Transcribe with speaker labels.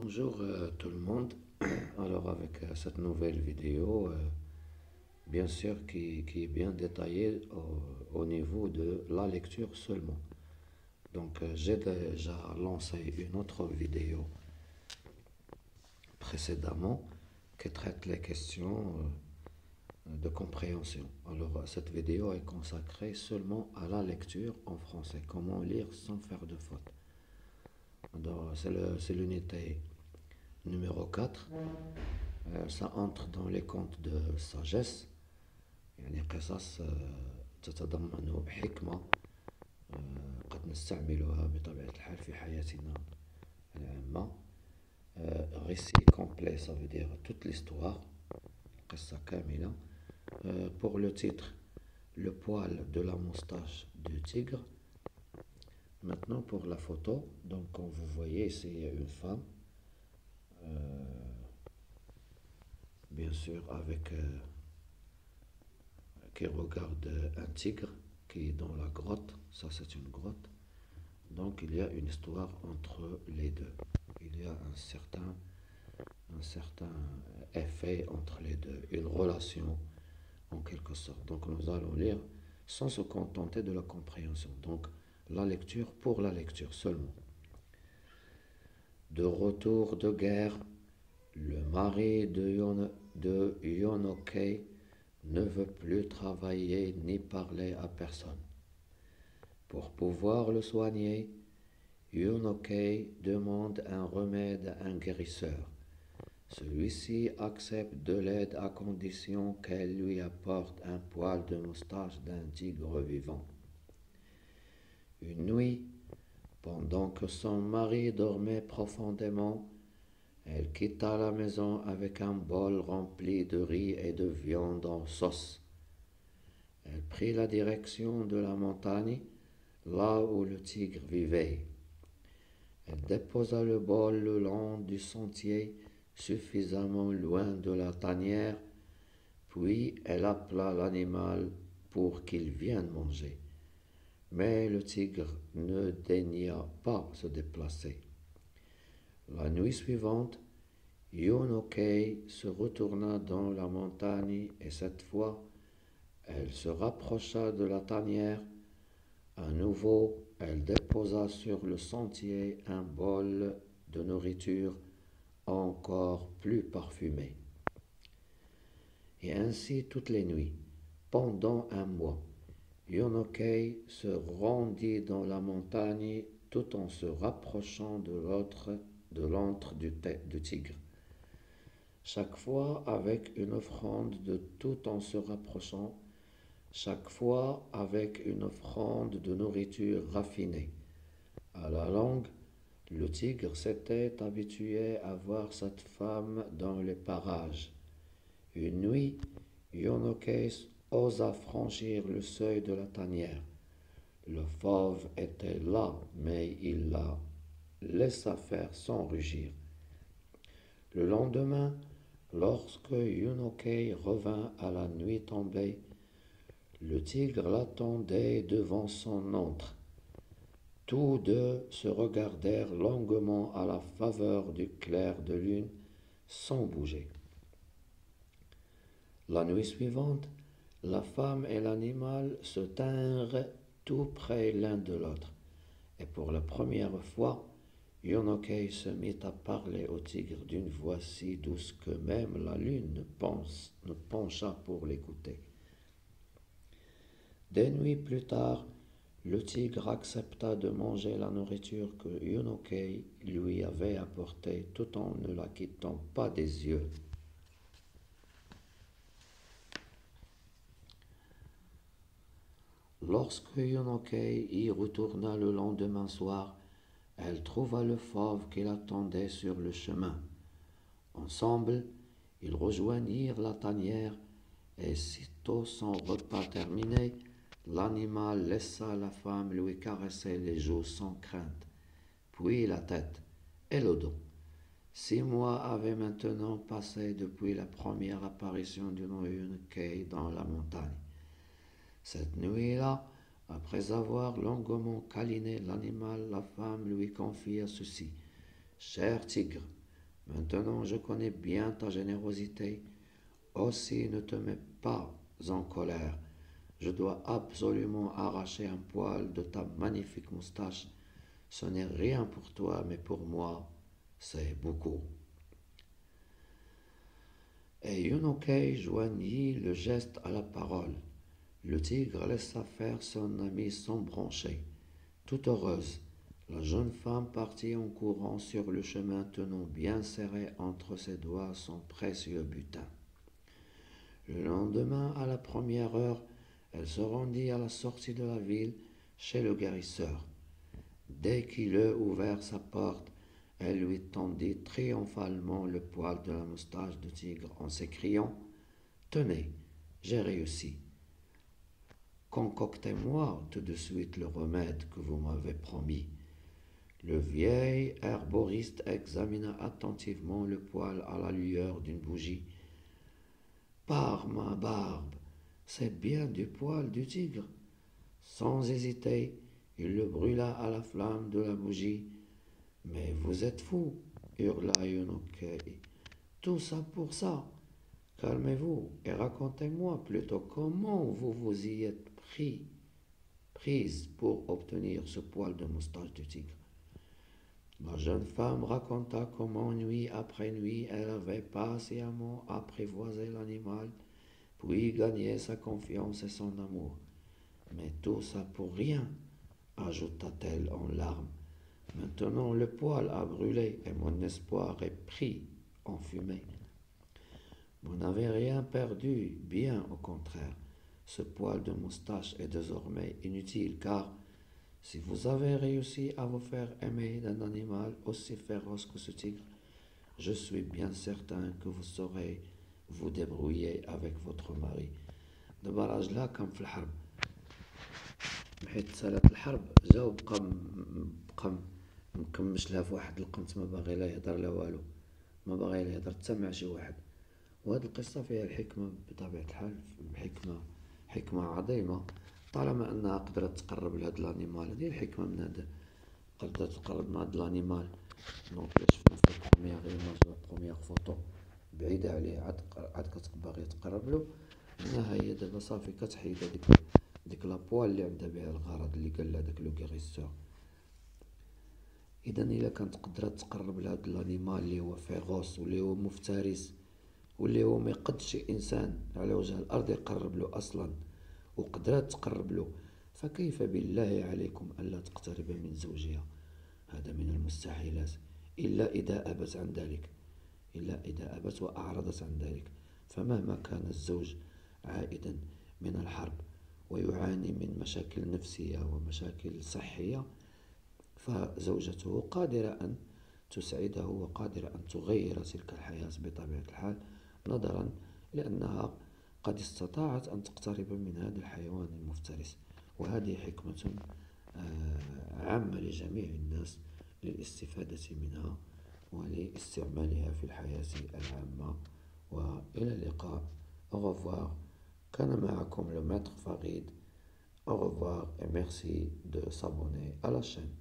Speaker 1: Bonjour tout le monde. Alors avec cette nouvelle vidéo, bien sûr qui est bien détaillée au niveau de la lecture seulement. Donc j'ai déjà lancé une autre vidéo précédemment qui traite les questions de compréhension. Alors cette vidéo est consacrée seulement à la lecture en français, comment lire sans faire de faute. C'est l'unité numéro 4. Ça entre dans les contes de sagesse. يعني قصص تتضمن حكمة قد نستعملها بطبيعة الحال في حياتنا العامة. Récit complet, ça veut dire toute l'histoire, قصة كاملة. Pour le titre, le poil de la moustache du tigre. Maintenant pour la photo, donc comme vous voyez, c'est une femme, bien sûr avec qui regarde un tigre qui est dans la grotte. Ça, c'est une grotte. Donc, il y a une histoire entre les deux. Il y a un certain effet entre les deux, une relation en quelque sorte. Donc, nous allons lire sans se contenter de la compréhension. Donc, la lecture pour la lecture seulement. De retour de guerre, le mari de Yonokei ne veut plus travailler ni parler à personne. Pour pouvoir le soigner, Yunokei demande un remède à un guérisseur. Celui-ci accepte de l'aide à condition qu'elle lui apporte un poil de moustache d'un tigre vivant. Une nuit, pendant que son mari dormait profondément, elle quitta la maison avec un bol rempli de riz et de viande en sauce. Elle prit la direction de la montagne, là où le tigre vivait. Elle déposa le bol le long du sentier, suffisamment loin de la tanière, puis elle appela l'animal pour qu'il vienne manger. Mais le tigre ne daigna pas se déplacer. La nuit suivante, Yonokei se retourna dans la montagne et cette fois, elle se rapprocha de la tanière. À nouveau, elle déposa sur le sentier un bol de nourriture encore plus parfumé. Et ainsi toutes les nuits, pendant un mois, Yonokei se rendit dans la montagne tout en se rapprochant de l'antre du tigre. Chaque fois avec une offrande tout en se rapprochant, chaque fois avec une offrande de nourriture raffinée. À la longue, le tigre s'était habitué à voir cette femme dans les parages. Une nuit, Yonokei osa franchir le seuil de la tanière. Le fauve était là, mais il la laissa faire sans rugir. Le lendemain, lorsque Yonokei revint à la nuit tombée, le tigre l'attendait devant son antre. Tous deux se regardèrent longuement à la faveur du clair de lune, sans bouger. La nuit suivante, la femme et l'animal se tinrent tout près l'un de l'autre, et pour la première fois, Yonokei se mit à parler au tigre d'une voix si douce que même la lune ne pencha pour l'écouter. Des nuits plus tard, le tigre accepta de manger la nourriture que Yonokei lui avait apportée tout en ne la quittant pas des yeux. Lorsque Yonokei y retourna le lendemain soir, elle trouva le fauve qui l'attendait sur le chemin. Ensemble, ils rejoignirent la tanière et sitôt son repas terminé, l'animal laissa la femme lui caresser les joues sans crainte, puis la tête et le dos. 6 mois avaient maintenant passé depuis la première apparition du Yonokei dans la montagne. Cette nuit-là, après avoir longuement câliné l'animal, la femme lui confia ceci. « Cher tigre, Maintenant, je connais bien ta générosité. Aussi, ne te mets pas en colère. Je dois absolument arracher un poil de ta magnifique moustache. Ce n'est rien pour toi, mais pour moi, c'est beaucoup. Et Yunoke joignit le geste à la parole. Le tigre laissa faire son ami sans broncher. Toute heureuse, la jeune femme partit en courant sur le chemin tenant bien serré entre ses doigts son précieux butin. Le lendemain, à la première heure, elle se rendit à la sortie de la ville chez le guérisseur. Dès qu'il eut ouvert sa porte, elle lui tendit triomphalement le poil de la moustache de tigre en s'écriant « Tenez, j'ai réussi. Concoctez-moi tout de suite le remède que vous m'avez promis. » Le vieil herboriste examina attentivement le poil à la lueur d'une bougie. « Par ma barbe, c'est bien du poil du tigre. » Sans hésiter, il le brûla à la flamme de la bougie. « Mais vous êtes fou, hurla Yunokei. Tout ça pour ça. Calmez-vous et racontez-moi plutôt comment vous vous y êtes prise pour obtenir ce poil de moustache du tigre. » La jeune femme raconta comment nuit après nuit elle avait patiemment apprivoisé l'animal, puis gagné sa confiance et son amour. « Mais tout ça pour rien, ajouta-t-elle en larmes. Maintenant le poil a brûlé et mon espoir est pris en fumée. Vous n'avez rien perdu, bien au contraire. Ce poil de moustache est désormais inutile car si vous avez réussi à vous faire aimer d'un animal aussi féroce que ce tigre, je suis bien certain que vous saurez vous débrouiller avec votre mari. دابا راجلها كان في الحرب حيت سالات الحرب جا بقى مكمش لها في واحد القنت ما باغي لا يهضر لا والو ما باغي لا يهضر حتى مع شي واحد وهاد القصة فيها الحكمة بطبيعة الحال حكمة عظيمة طالما انها قدرت تقرب لهاد الانيمال هادي الحكمة من هاد قدرت تقرب من هاد الانيمال دونك الا شفنا في البروميير ايماج لا بروميير فوتو بعيدة عليه عاد كتباغي تقربلو هنا هي دابا صافي كتحيد ديك لابوال اللي عندها بها الغرض اللي قال لها داك لو كيغيسور. اذا الا كانت قدرت تقرب لهاد الانيمال اللي هو فيغوس واللي هو مفترس واللي هو ما يقدش انسان على وجه الارض يقرب له اصلا وقدرت تقرب له، فكيف بالله عليكم الا تقترب من زوجها؟ هذا من المستحيلات الا اذا ابت واعرضت عن ذلك. فمهما كان الزوج عائدا من الحرب ويعاني من مشاكل نفسية ومشاكل صحية، فزوجته قادرة أن تسعده وقادرة أن تغير تلك الحياة بطبيعة الحال، نظرا لأنها قد استطاعت أن تقترب من هذا الحيوان المفترس. وهذه حكمة عامة لجميع الناس للاستفادة منها ولاستعمالها في الحياة العامة. وإلى اللقاء. Au revoir. كان معكم le maître Farid. Au revoir et merci de s'abonner à la chaîne.